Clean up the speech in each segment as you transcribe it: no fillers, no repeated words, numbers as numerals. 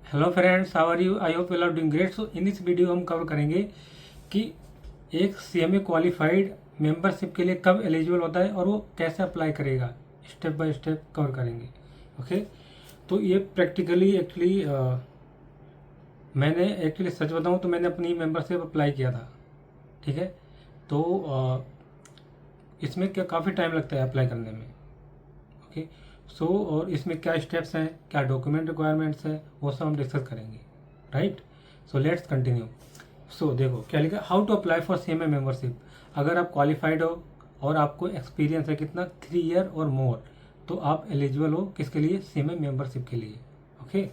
Hello friends, how are you? I hope you are doing great. So in this video हम cover करेंगे कि एक CMA qualified membership के लिए कब एलिजिबल होता है और वो कैसे अप्लाई करेगा। स्टेप बाय स्टेप कवर करेंगे। ओके, तो ये प्रैक्टिकली एक्चुअली मैंने एक्चुअली सच बताऊं तो मैंने अपनी मेंबरशिप अप्लाई किया था। ठीक है, तो इसमें क्या काफ़ी टाइम लगता है अप्लाई करने में। ओके, सो और इसमें क्या स्टेप्स हैं, क्या डॉक्यूमेंट रिक्वायरमेंट्स हैं, वो सब हम डिस्कस करेंगे। Right, so let's continue. So देखो क्या लिखा, how to apply for CMA membership. अगर आप क्वालिफाइड हो और आपको एक्सपीरियंस है कितना 3 ईयर और मोर, तो आप एलिजिबल हो किसके लिए? सीएमए मेंबरशिप के लिए। ओके,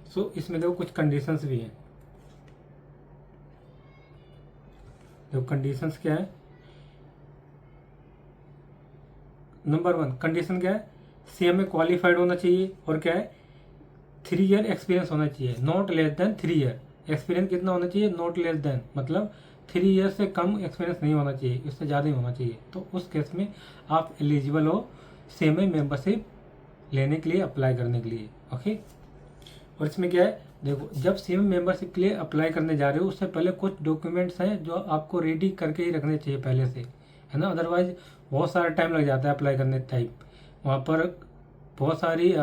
सो इसमें देखो कुछ कंडीशंस भी हैं। देखो कंडीशंस क्या है। नंबर 1 कंडीशन क्या है? सीएमए क्वालिफाइड होना चाहिए और क्या है? 3 ईयर एक्सपीरियंस होना चाहिए, not less than 3 year. Experience कितना होना चाहिए? नॉट लेस देन मतलब 3 ईयर से कम एक्सपीरियंस नहीं होना चाहिए, इससे ज़्यादा ही होना चाहिए। तो उस केस में आप एलिजिबल हो सीएमए मेंबरशिप लेने के लिए, अप्लाई करने के लिए। ओके, और इसमें क्या है, देखो जब सीएमए मेंबरशिप के लिए अप्लाई करने जा रहे हो उससे पहले कुछ डॉक्यूमेंट्स हैं जो आपको रेडी करके ही रखने चाहिए पहले से, है ना। अदरवाइज बहुत सारा टाइम लग जाता है अप्लाई करने टाइम। वहाँ पर बहुत सारी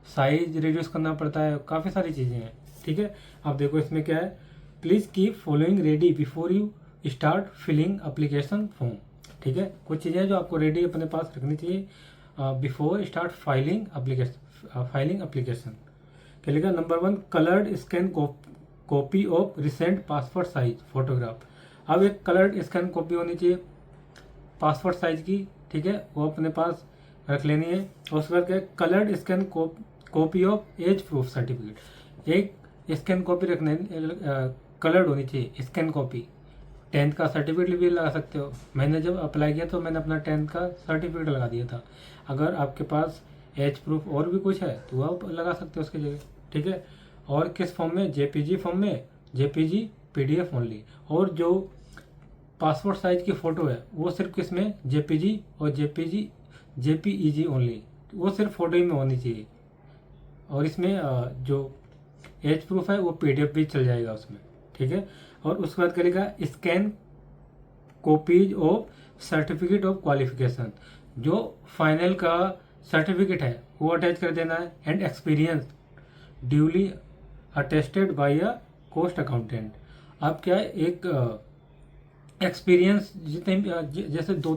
साइज रिड्यूस करना पड़ता है, काफ़ी सारी चीज़ें हैं। ठीक है, अब देखो इसमें क्या है, please keep following ready before you start filling application form. ठीक है, कुछ चीज़ें जो आपको रेडी अपने पास रखनी चाहिए बिफोर स्टार्ट फाइलिंग अप्लीकेशन। क्या लिखा? Number 1 coloured scan copy of recent passport size photograph. अब एक कलर्ड स्कैन कॉपी होनी चाहिए पासपोर्ट साइज की। ठीक है, वो अपने पास रख लेनी है। और उसके बाद क्या, coloured scan copy of age proof certificate. एक स्कैन कॉपी रखने, कलर्ड होनी चाहिए स्कैन कॉपी। 10th का सर्टिफिकेट भी लगा सकते हो। मैंने जब अप्लाई किया तो मैंने अपना 10th का सर्टिफिकेट लगा दिया था। अगर आपके पास एज प्रूफ और भी कुछ है तो आप लगा सकते हो उसकी जगह। ठीक है, और किस फॉर्म में? जेपीजी फॉर्म में, जेपीजी पीडीएफ ओनली। और जो पासपोर्ट साइज की फ़ोटो है वो सिर्फ किसमें? जेपीजी और जेपीईजी ओनली। वो सिर्फ फोटो ही में होनी चाहिए। और इसमें जो एज प्रूफ है वो पीडीएफ भी चल जाएगा उसमें। ठीक है, और उसके बाद करेगा scan copies of certificate of qualification. जो फाइनल का सर्टिफिकेट है वो अटैच कर देना है। And experience duly attested bye a cost accountant. अब क्या है, एक एक्सपीरियंस जितने जैसे दो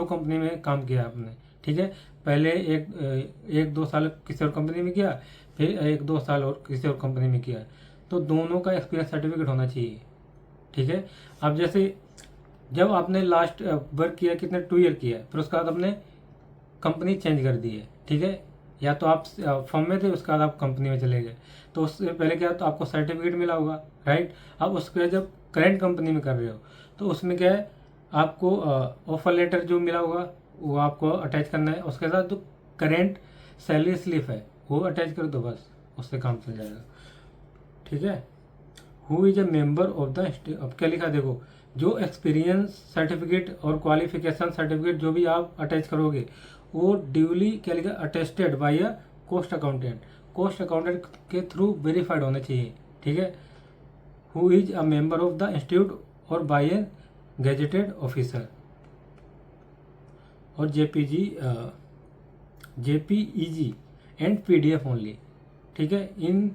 कंपनी में काम किया आपने। ठीक है, पहले एक दो साल किसी और कंपनी में किया, फिर 1-2 साल और किसी और कंपनी में किया, तो दोनों का एक्सपीरियंस सर्टिफिकेट होना चाहिए। ठीक है, अब जैसे जब आपने लास्ट वर्क किया कितने 2 ईयर किया है, फिर उसके बाद आपने कंपनी चेंज कर दी है। ठीक है, या तो आप फॉर्म में थे उसके बाद आप कंपनी में चले गए, तो उससे पहले क्या, तो आपको सर्टिफिकेट मिला होगा। राइट, अब उसके बाद जब करेंट कंपनी में कर रहे हो तो उसमें क्या है, आपको ऑफर लेटर जो मिला होगा वो आपको अटैच करना है। उसके साथ जो करेंट सैलरी स्लिप है वो अटैच कर दो, बस उससे काम चल जाएगा। ठीक है, who is a member of the, अब क्या लिखा देखो, जो एक्सपीरियंस सर्टिफिकेट और क्वालिफिकेशन सर्टिफिकेट जो भी आप अटैच करोगे वो ड्यूली क्या लिखा, attested bye a cost accountant. Cost accountant के थ्रू वेरीफाइड होने चाहिए। ठीक है, who is a member of the institute और बाय ए गेजेटेड ऑफिसर। और जेपीईजी एंड पीडीएफ ओनली। ठीक है, इन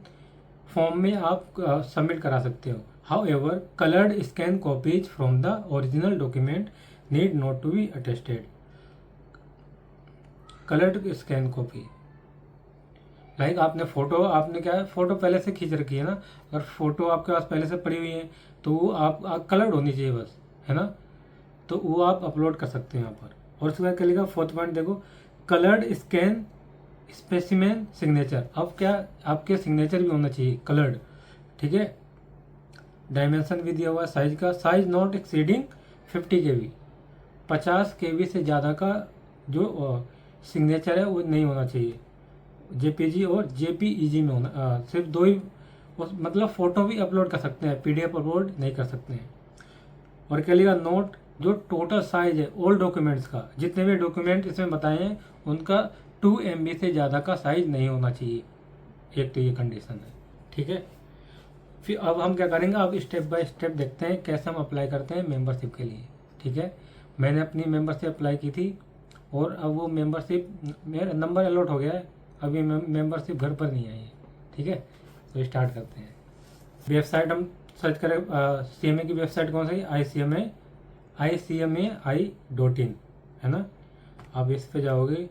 फॉर्म में आप सबमिट करा सकते हो। However coloured scan copies from the original document need not to be attested. Coloured scan copy like आपने फोटो, आपने क्या है, फोटो पहले से खींच रखी है ना, अगर फोटो आपके पास पहले से पड़ी हुई है तो वो आप कलर्ड होनी चाहिए बस, है ना, तो वो आप अपलोड कर सकते हैं यहाँ पर। और उसके बाद क्या लिखा, 4th पॉइंट देखो, कलर्ड स्कैन स्पेसिमेन सिग्नेचर। अब क्या, आपके सिग्नेचर भी होना चाहिए कलर्ड। ठीक है, डायमेंशन भी दिया हुआ है साइज का, size not exceeding 50 KB। 50 KB से ज़्यादा का जो सिग्नेचर है वो नहीं होना चाहिए। जेपीजी और जेपीईजी में होना, सिर्फ दो ही, मतलब फ़ोटो भी अपलोड कर सकते हैं, पीडीएफ अपलोड नहीं कर सकते हैं। और क्या लिखा, नोट, जो टोटल साइज है ऑल डॉक्यूमेंट्स का, जितने भी डॉक्यूमेंट इसमें बताए हैं उनका 2 MB से ज़्यादा का साइज नहीं होना चाहिए। एक तो ये कंडीशन है, ठीक है। फिर अब हम क्या करेंगे, अब स्टेप बाय स्टेप देखते हैं कैसे हम अप्लाई करते हैं मेंबरशिप के लिए, ठीक है। मैंने अपनी मेंबरशिप अप्लाई की थी और अब वो मेंबरशिप मेरा नंबर अलॉट हो गया है, अभी मेंबरशिप घर पर नहीं आई है, ठीक है। तो स्टार्ट करते हैं। वेबसाइट हम सर्च करें, CMA की वेबसाइट कौन सी, ICMAI.in है ना। अब इस पे जाओगे,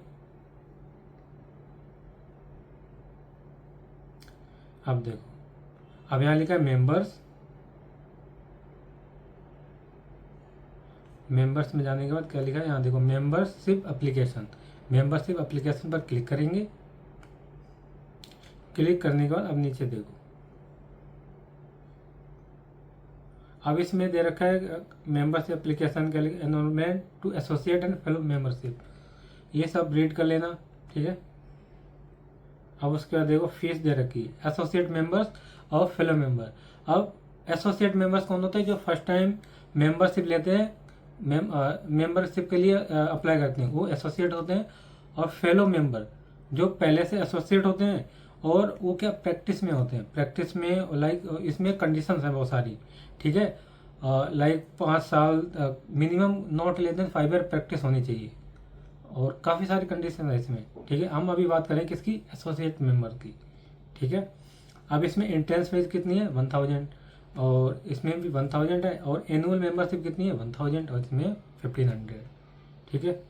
अब देखो, अब यहाँ लिखा है मेंबर्स में जाने के बाद क्या लिखा है, यहाँ देखो मेंबरशिप एप्लीकेशन। मेंबरशिप एप्लीकेशन पर क्लिक करेंगे। क्लिक करने के बाद अब नीचे देखो, अब इसमें दे रखा है मेंबरशिप एप्लीकेशन के लिए enrolment to associate and fellow membership, ये सब रीड कर लेना, ठीक है। अब उसके बाद देखो फीस दे रखी है एसोसिएट मेंबर्स और फेलो मेंबर। अब एसोसिएट मेंबर्स कौन होते हैं, जो फर्स्ट टाइम मेंबरशिप लेते हैं, मेंबरशिप के लिए अप्लाई करते हैं, वो एसोसिएट होते हैं। और फेलो मेंबर जो पहले से एसोसिएट होते हैं और वो क्या प्रैक्टिस में होते हैं, प्रैक्टिस में लाइक इसमें कंडीशंस हैं बहुत सारी, ठीक है। लाइक 5 साल minimum, not less than 5 year practice होनी चाहिए, और काफ़ी सारी कंडीशन है इसमें, ठीक है। हम अभी बात करें किसकी, एसोसिएट मेंबर की, ठीक है। अब इसमें एंट्रेंस फीस कितनी है, 1000, और इसमें भी 1000 है, और एनुअल मेंबरशिप कितनी है, 1000, और इसमें 1500, ठीक है।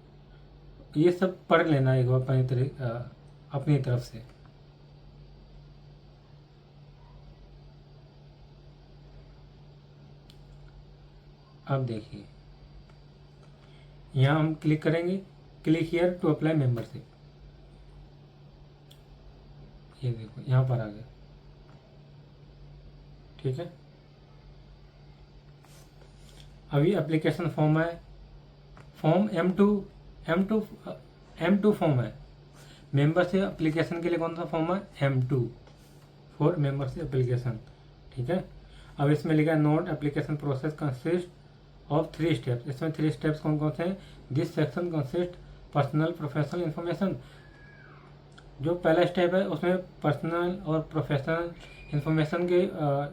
ये सब पढ़ लेना एक बार अपनी तरफ से। अब देखिए, यहाँ हम क्लिक करेंगे, click here to apply membership, ये देखो यहाँ पर आ गया, ठीक है। अभी एप्लीकेशन फॉर्म है, फॉर्म M2 फॉर्म है। मेंबरशिप एप्लीकेशन के लिए कौन सा फॉर्म है, M2 फॉर मेंबरशिप एप्लीकेशन, ठीक है। अब इसमें लिखा है note application process consist of 3 steps. इसमें 3 स्टेप्स कौन कौन से हैं, this section consist personal professional information. जो पहला स्टेप है उसमें पर्सनल और प्रोफेशनल इन्फॉर्मेशन के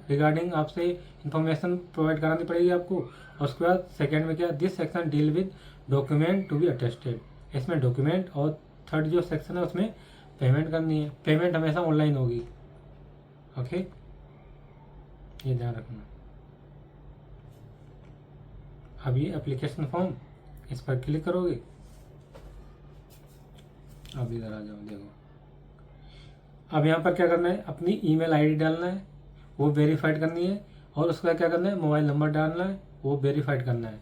रिगार्डिंग आपसे इन्फॉर्मेशन प्रोवाइड करानी पड़ेगी आपको। और उसके बाद सेकेंड में क्या, this section deal with document to be attested, इसमें डॉक्यूमेंट। और थर्ड जो सेक्शन है उसमें पेमेंट करनी है, पेमेंट हमेशा ऑनलाइन होगी, ओके, ये ध्यान रखना। अभी एप्लीकेशन फॉर्म, इस पर क्लिक करोगे, अब इधर आ जाओ, देखो अब यहाँ पर क्या करना है, अपनी ईमेल आईडी डालना है, वो वेरीफाइड करनी है। और उसके बाद क्या करना है, मोबाइल नंबर डालना है, वो वेरीफाइड करना है,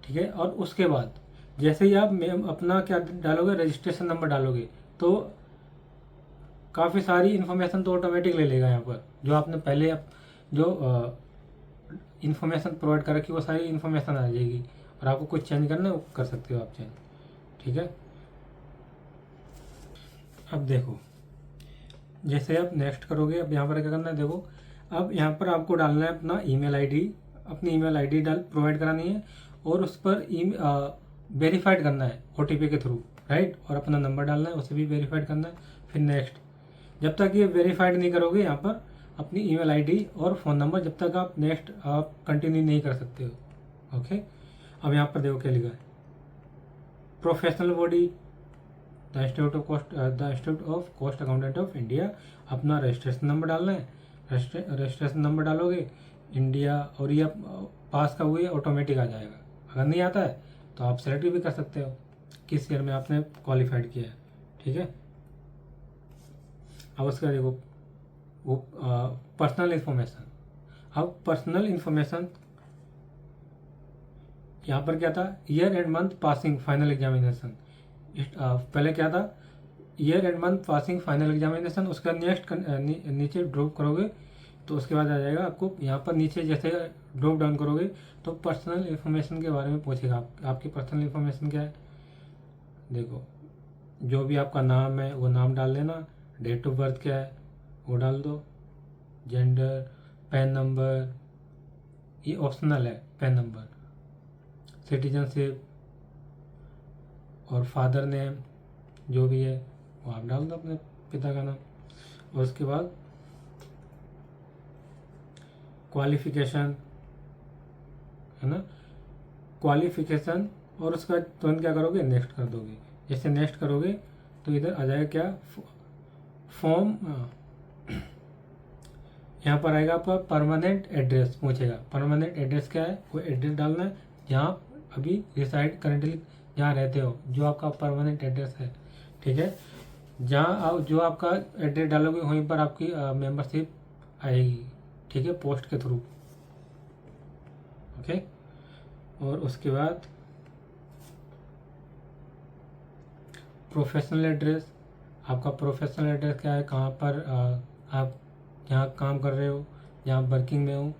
ठीक है। और उसके बाद जैसे ही आप अपना क्या डालोगे, रजिस्ट्रेशन नंबर डालोगे, तो काफ़ी सारी इन्फॉर्मेशन तो ऑटोमेटिक ले लेगा यहाँ पर, जो आपने पहले जो इन्फॉर्मेशन प्रोवाइड कर रखी वो सारी इन्फॉर्मेशन आ जाएगी। और आपको कुछ चेंज करना है वो कर सकते हो आप चेंज, ठीक है। अब देखो, जैसे आप नेक्स्ट करोगे, अब यहाँ पर क्या करना है, देखो अब यहाँ पर आपको डालना है अपना ईमेल आईडी, अपनी ईमेल आईडी प्रोवाइड करानी है, और उस पर वेरीफाइड करना है OTP के थ्रू, राइट। और अपना नंबर डालना है, उसे भी वेरीफाइड करना है। फिर नेक्स्ट, जब तक ये वेरीफाइड नहीं करोगे यहाँ पर अपनी ईमेल आईडी और फ़ोन नंबर, जब तक आप नेक्स्ट आप कंटिन्यू नहीं कर सकते हो, ओके। अब यहाँ पर देखो क्या लिखा है, professional body the institute of cost accountant of India. अपना रजिस्ट्रेशन नंबर डालना है, रजिस्ट्रेशन नंबर डालोगे इंडिया, और ये पास का हुए ऑटोमेटिक आ जाएगा। अगर नहीं आता है तो आप सेलेक्ट भी कर सकते हो किस ईयर में आपने क्वालिफाइड किया है, ठीक है। अब उसका देखो वो पर्सनल इन्फॉर्मेशन। अब पर्सनल इन्फॉर्मेशन यहाँ पर क्या था, year and month passing final examination. पहले क्या था, year and month passing final examination, उसका नेक्स्ट नीचे ड्रॉप करोगे तो उसके बाद आ जाएगा आपको यहाँ पर नीचे, जैसे ड्रॉप डाउन करोगे तो पर्सनल इन्फॉर्मेशन के बारे में पूछेगा। आपकी पर्सनल इन्फॉर्मेशन क्या है, देखो जो भी आपका नाम है वो नाम डाल देना, डेट ऑफ बर्थ क्या है वो डाल दो, जेंडर, पैन नंबर, ये ऑप्शनल है पैन नंबर, सिटीजनशिप और फादर नेम जो भी है वो आप डाल दो अपने पिता का नाम। और उसके बाद क्वालिफिकेशन, है ना, क्वालिफिकेशन, और उसका तुरंत क्या करोगे, नेक्स्ट कर दोगे। जैसे नेक्स्ट करोगे तो इधर आ जाएगा क्या, फॉर्म, यहाँ पर आएगा आपका परमानेंट एड्रेस पूछेगा। परमानेंट एड्रेस क्या है, वो एड्रेस डालना है जहाँ अभी रिसाइड करेंटली जहाँ रहते हो, जो आपका परमानेंट एड्रेस है, ठीक है। जहाँ आप जो आपका एड्रेस डालोगे वहीं पर आपकी मेंबरशिप आएगी, ठीक है, पोस्ट के थ्रू, ओके। और उसके बाद प्रोफेशनल एड्रेस, आपका प्रोफेशनल एड्रेस क्या है, कहाँ पर आप जहाँ काम कर रहे हो, जहाँ वर्किंग में हो,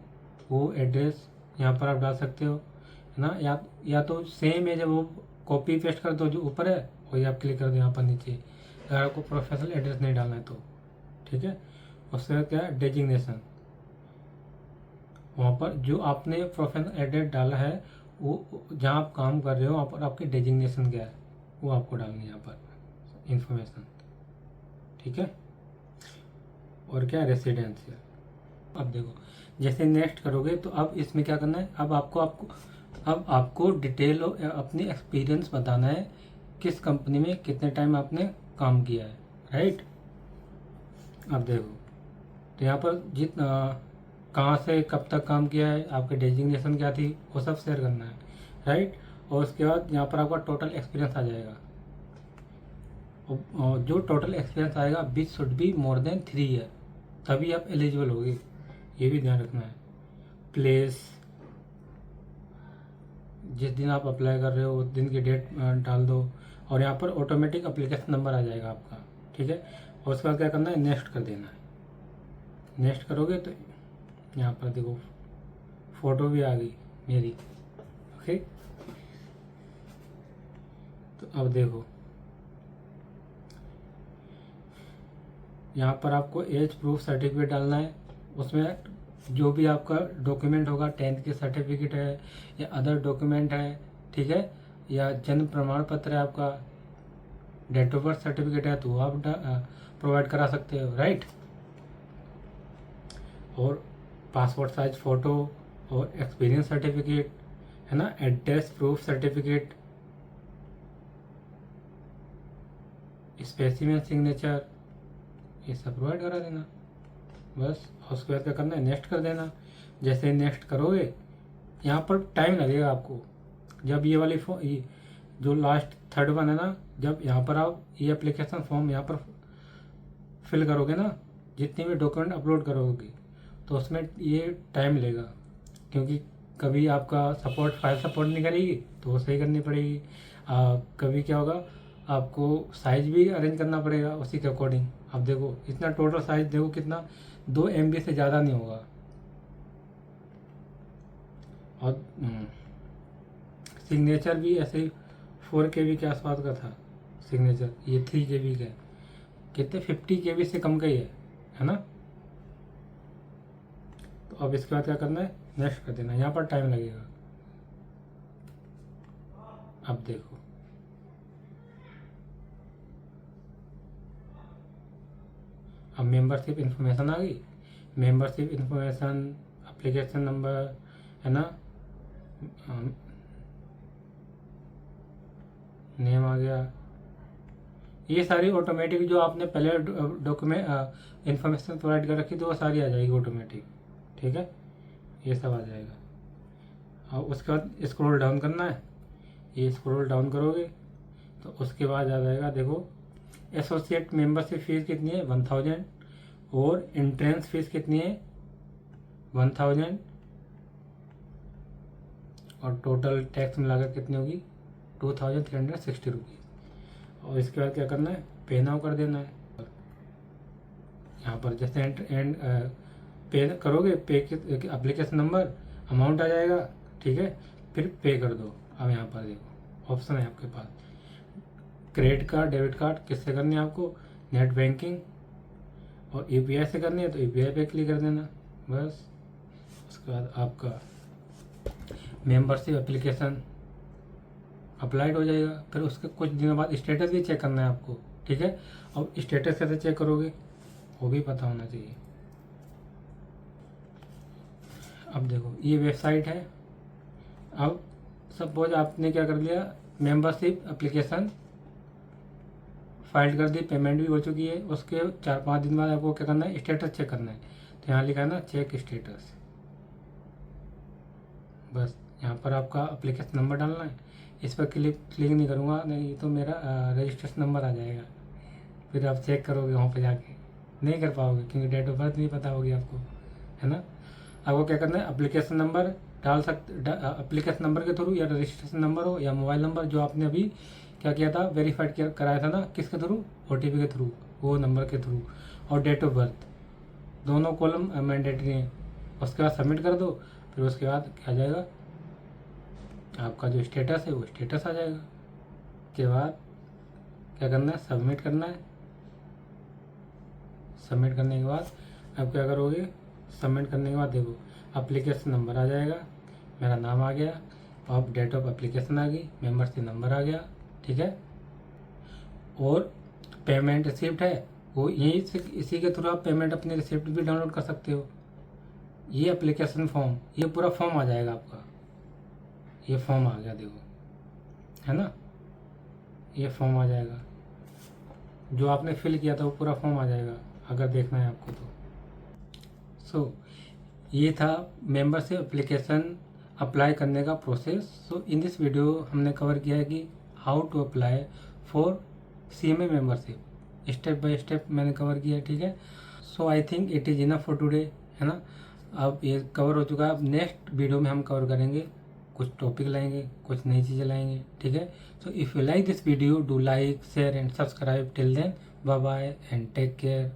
वो एड्रेस यहाँ पर आप डाल सकते हो, है ना। या तो सेम है, जब वो कॉपी पेस्ट कर दो जो ऊपर है वही आप क्लिक कर दो यहाँ पर नीचे, अगर आपको प्रोफेशनल एड्रेस नहीं डालना है तो, ठीक है। उसके बाद क्या है, डेजिग्नेशन, वहाँ पर जो आपने प्रोफेशनल एड्रेस डाला है वो जहाँ आप काम कर रहे हो वहाँ पर आपकी डेजिग्नेशन क्या है वो आपको डालनी है यहाँ पर इंफॉर्मेशन, ठीक है। और क्या, रेसिडेंशियल। अब देखो जैसे नेक्स्ट करोगे तो अब इसमें क्या करना है, अब आपको डिटेल अपनी एक्सपीरियंस बताना है, किस कंपनी में कितने टाइम आपने काम किया है, राइट। अब देखो तो यहाँ पर कहाँ से कब तक काम किया है, आपकी डेजिग्नेशन क्या थी, वो सब शेयर करना है, राइट। और उसके बाद यहाँ पर आपका टोटल एक्सपीरियंस आ जाएगा, और जो टोटल एक्सपीरियंस आएगा which should be more than 3 year, तभी आप एलिजिबल होगे, ये भी ध्यान रखना है। प्लेस, जिस दिन आप अप्लाई कर रहे हो उस दिन की डेट डाल दो, और यहाँ पर ऑटोमेटिक एप्लीकेशन नंबर आ जाएगा आपका, ठीक है। और उसके बाद क्या करना है, नेक्स्ट कर देना है। नेक्स्ट करोगे तो यहाँ पर देखो फोटो भी आ गई मेरी, ओके। तो अब देखो यहाँ पर आपको एज प्रूफ सर्टिफिकेट डालना है, उसमें जो भी आपका डॉक्यूमेंट होगा, 10th की सर्टिफिकेट है या अदर डॉक्यूमेंट है, ठीक है, या जन्म प्रमाण पत्र है आपका, डेट ऑफ बर्थ सर्टिफिकेट है तो आप प्रोवाइड करा सकते हो, राइट। और पासपोर्ट साइज फ़ोटो और एक्सपीरियंस सर्टिफिकेट, है ना, address proof certificate, specimen signature, ये सब प्रोवाइड करा देना बस। उसके बाद क्या करना है, नेक्स्ट कर देना। जैसे नेक्स्ट करोगे यहाँ पर टाइम लगेगा आपको, जब ये वाली जो लास्ट थर्ड वन है ना, जब यहाँ पर आप ये एप्लीकेशन फॉर्म यहाँ पर फिल करोगे ना, जितने भी डॉक्यूमेंट अपलोड करोगे तो उसमें ये टाइम लेगा, क्योंकि कभी आपका फाइल सपोर्ट नहीं करेगी तो वो सही करनी पड़ेगी। कभी क्या होगा, आपको साइज भी अरेंज करना पड़ेगा उसी के अकॉर्डिंग। अब देखो इतना टोटल साइज देखो कितना, 2 MB से ज़्यादा नहीं होगा। और सिग्नेचर भी ऐसे ही 4 KB के आसपास का था सिग्नेचर, ये 3 KB का है, कितने 50 KB से कम का ही है ना। तो अब इसके बाद क्या करना है, नेक्स्ट कर देना, यहाँ पर टाइम लगेगा। अब देखो अब मेंबरशिप इन्फॉर्मेशन आ गई, मेंबरशिप इन्फॉर्मेशन, एप्लीकेशन नंबर, है ना, नेम आ गया, ये सारी ऑटोमेटिक जो आपने पहले डॉक्यूमेंट इन्फॉर्मेशन प्रोवाइड कर रखी थी वो सारी आ जाएगी ऑटोमेटिक, ठीक है, ये सब आ जाएगा। और उसके बाद स्क्रॉल डाउन करना है, ये स्क्रॉल डाउन करोगे तो उसके बाद आ जाएगा, देखो एसोसिएट मेंबरशिप फीस कितनी है 1000, और एंट्रेंस फीस कितनी है 1000, और टोटल टैक्स मिलाकर कितनी होगी 2360 रुपीज़। और इसके बाद क्या करना है, पे नाउ कर देना है। यहाँ पर जैसे एंड पे करोगे, पे एप्लीकेशन नंबर, अमाउंट आ जाएगा, ठीक है, फिर पे कर दो। अब यहाँ पर देखो ऑप्शन है आपके पास, क्रेडिट कार्ड, डेबिट कार्ड किससे करनी है आपको, नेट बैंकिंग, और UPI से करनी है तो UPI पे क्लिक कर देना बस। उसके बाद आपका मेंबरशिप एप्लीकेशन अप्लाइड हो जाएगा। फिर उसके कुछ दिनों बाद स्टेटस भी चेक करना है आपको, ठीक है। और स्टेटस कैसे चेक करोगे, वो भी पता होना चाहिए। अब देखो ये वेबसाइट है। अब सपोज आपने क्या कर लिया, मेंबरशिप एप्लीकेशन फाइल कर दी, पेमेंट भी हो चुकी है। उसके 4-5 दिन बाद आपको क्या करना है, स्टेटस चेक करना है। तो यहाँ लिखा है ना चेक स्टेटस, बस यहाँ पर आपका एप्लीकेशन नंबर डालना है। इस पर क्लिक नहीं करूँगा, नहीं तो मेरा रजिस्ट्रेशन नंबर आ जाएगा, फिर आप चेक करोगे वहाँ पर जाके, नहीं कर पाओगे क्योंकि डेट ऑफ बर्थ नहीं पता होगी आपको, है ना। आपको क्या करना है, एप्लीकेशन नंबर डाल सकते, एप्लीकेशन नंबर के थ्रू या रजिस्ट्रेशन नंबर हो या मोबाइल नंबर जो आपने अभी क्या किया था, वेरीफाइड कराया था ना, किसके थ्रू, OTP के थ्रू, वो नंबर के थ्रू, और डेट ऑफ बर्थ, दोनों कॉलम मैंडेटरी हैं। उसके बाद सबमिट कर दो, फिर उसके बाद क्या आ जाएगा, आपका जो स्टेटस है वो स्टेटस आ जाएगा। के बाद क्या करना है, सबमिट करना है। सबमिट करने के बाद आप क्या करोगे, सबमिट करने के बाद देखो एप्लीकेशन नंबर आ जाएगा, मेरा नाम आ गया, अब डेट ऑफ एप्लीकेशन आ गई, मेंबरशिप नंबर आ गया, ठीक है। और पेमेंट रिसिप्ट है, वो यही इसी के थ्रू आप पेमेंट अपनी रिसिप्ट भी डाउनलोड कर सकते हो। ये एप्लीकेशन फॉर्म, ये पूरा फॉर्म आ जाएगा आपका, ये फॉर्म आ गया देखो, है ना, ये फॉर्म आ जाएगा जो आपने फिल किया था, वो पूरा फॉर्म आ जाएगा अगर देखना है आपको तो। ये था मेंबरशिप एप्लीकेशन अप्लाई करने का प्रोसेस। इन दिस वीडियो हमने कवर किया है कि how to apply for CMA membership, step by step मैंने कवर किया है, ठीक है। I think it is enough for today, है ना। अब ये कवर हो चुका है, अब नेक्स्ट वीडियो में हम कवर करेंगे, कुछ टॉपिक लाएंगे, कुछ नई चीज़ें लाएंगे, ठीक है। If you like this video, do like, share and subscribe. Till then, bye bye and take care.